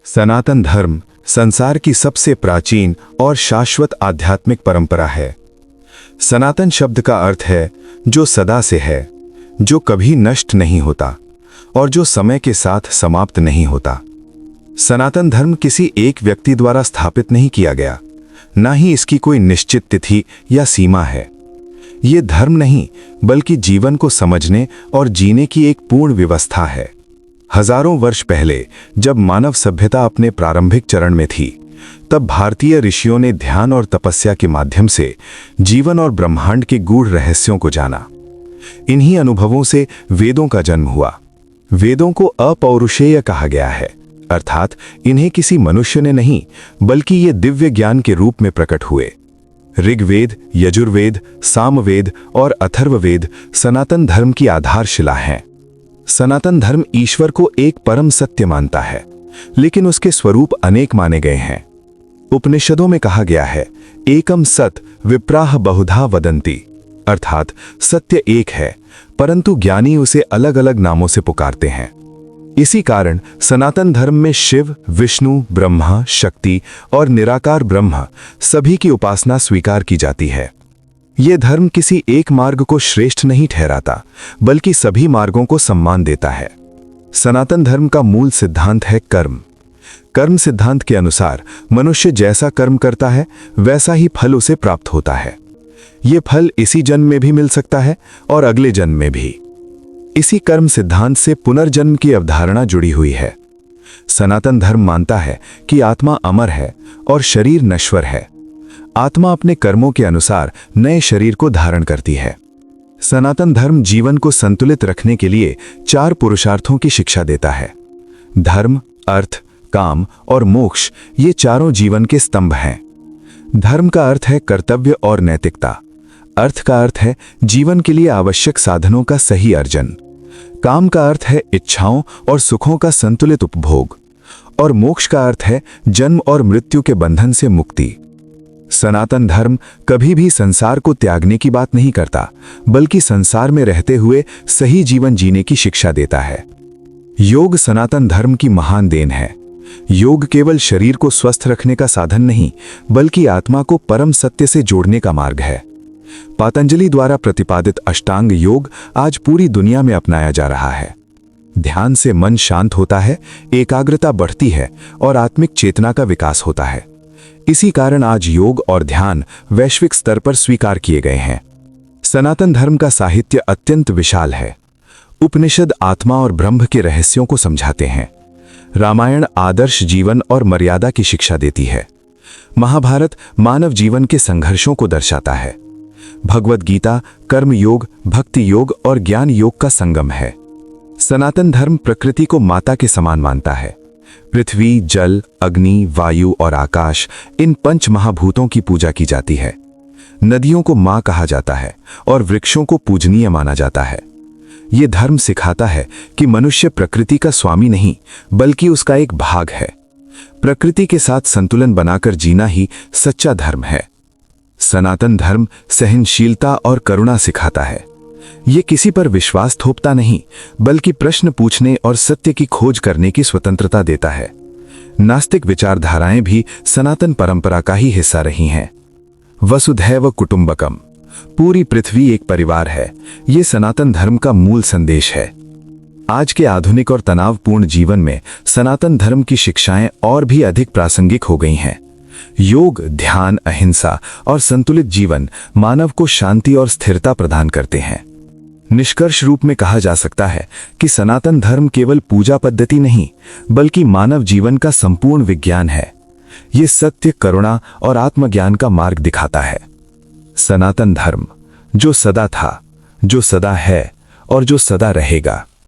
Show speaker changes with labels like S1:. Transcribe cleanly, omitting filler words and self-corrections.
S1: सनातन धर्म संसार की सबसे प्राचीन और शाश्वत आध्यात्मिक परंपरा है। सनातन शब्द का अर्थ है जो सदा से है, जो कभी नष्ट नहीं होता और जो समय के साथ समाप्त नहीं होता। सनातन धर्म किसी एक व्यक्ति द्वारा स्थापित नहीं किया गया, ना ही इसकी कोई निश्चित तिथि या सीमा है। ये धर्म नहीं बल्कि जीवन को समझने और जीने की एक पूर्ण व्यवस्था है। हजारों वर्ष पहले जब मानव सभ्यता अपने प्रारंभिक चरण में थी, तब भारतीय ऋषियों ने ध्यान और तपस्या के माध्यम से जीवन और ब्रह्मांड के गूढ़ रहस्यों को जाना। इन्हीं अनुभवों से वेदों का जन्म हुआ। वेदों को अपौरुषेय कहा गया है, अर्थात इन्हें किसी मनुष्य ने नहीं बल्कि ये दिव्य ज्ञान के रूप में प्रकट हुए। ऋग्वेद, यजुर्वेद, सामवेद और अथर्ववेद सनातन धर्म की आधारशिला हैं। सनातन धर्म ईश्वर को एक परम सत्य मानता है, लेकिन उसके स्वरूप अनेक माने गए हैं। उपनिषदों में कहा गया है, एकम सत विप्राह बहुधा वदंती, अर्थात सत्य एक है, परंतु ज्ञानी उसे अलग अलग नामों से पुकारते हैं। इसी कारण सनातन धर्म में शिव, विष्णु, ब्रह्मा, शक्ति और निराकार ब्रह्म सभी की उपासना स्वीकार की जाती है। यह धर्म किसी एक मार्ग को श्रेष्ठ नहीं ठहराता, बल्कि सभी मार्गों को सम्मान देता है। सनातन धर्म का मूल सिद्धांत है कर्म। कर्म सिद्धांत के अनुसार मनुष्य जैसा कर्म करता है, वैसा ही फल उसे प्राप्त होता है। ये फल इसी जन्म में भी मिल सकता है और अगले जन्म में भी। इसी कर्म सिद्धांत से पुनर्जन्म की अवधारणा जुड़ी हुई है। सनातन धर्म मानता है कि आत्मा अमर है और शरीर नश्वर है। आत्मा अपने कर्मों के अनुसार नए शरीर को धारण करती है। सनातन धर्म जीवन को संतुलित रखने के लिए 4 पुरुषार्थों की शिक्षा देता है। धर्म, अर्थ, काम और मोक्ष ये चारों जीवन के स्तंभ हैं। धर्म का अर्थ है कर्तव्य और नैतिकता। अर्थ का अर्थ है जीवन के लिए आवश्यक साधनों का सही अर्जन। काम का अर्थ है इच्छाओं और सुखों का संतुलित उपभोग। और मोक्ष का अर्थ है जन्म और मृत्यु के बंधन से मुक्ति। सनातन धर्म कभी भी संसार को त्यागने की बात नहीं करता, बल्कि संसार में रहते हुए सही जीवन जीने की शिक्षा देता है। योग सनातन धर्म की महान देन है। योग केवल शरीर को स्वस्थ रखने का साधन नहीं, बल्कि आत्मा को परम सत्य से जोड़ने का मार्ग है। पतंजलि द्वारा प्रतिपादित अष्टांग योग आज पूरी दुनिया में अपनाया जा रहा है। ध्यान से मन शांत होता है, एकाग्रता बढ़ती है और आत्मिक चेतना का विकास होता है। इसी कारण आज योग और ध्यान वैश्विक स्तर पर स्वीकार किए गए हैं। सनातन धर्म का साहित्य अत्यंत विशाल है। उपनिषद आत्मा और ब्रह्म के रहस्यों को समझाते हैं। रामायण आदर्श जीवन और मर्यादा की शिक्षा देती है। महाभारत मानव जीवन के संघर्षों को दर्शाता है। भगवद गीता कर्म योग, भक्ति योग और ज्ञान योग का संगम है। सनातन धर्म प्रकृति को माता के समान मानता है। पृथ्वी, जल, अग्नि, वायु और आकाश, इन 5 महाभूतों की पूजा की जाती है। नदियों को मां कहा जाता है और वृक्षों को पूजनीय माना जाता है। ये धर्म सिखाता है कि मनुष्य प्रकृति का स्वामी नहीं, बल्कि उसका एक भाग है। प्रकृति के साथ संतुलन बनाकर जीना ही सच्चा धर्म है। सनातन धर्म सहनशीलता और करुणा सिखाता है। ये किसी पर विश्वास थोपता नहीं, बल्कि प्रश्न पूछने और सत्य की खोज करने की स्वतंत्रता देता है। नास्तिक विचारधाराएं भी सनातन परंपरा का ही हिस्सा रही हैं। वसुधैव कुटुंबकम, पूरी पृथ्वी एक परिवार है, ये सनातन धर्म का मूल संदेश है। आज के आधुनिक और तनावपूर्ण जीवन में सनातन धर्म की शिक्षाएं और भी अधिक प्रासंगिक हो गई हैं। योग, ध्यान, अहिंसा और संतुलित जीवन मानव को शांति और स्थिरता प्रदान करते हैं। निष्कर्ष रूप में कहा जा सकता है कि सनातन धर्म केवल पूजा पद्धति नहीं, बल्कि मानव जीवन का संपूर्ण विज्ञान है। ये सत्य, करुणा और आत्मज्ञान का मार्ग दिखाता है। सनातन धर्म जो सदा था, जो सदा है और जो सदा रहेगा।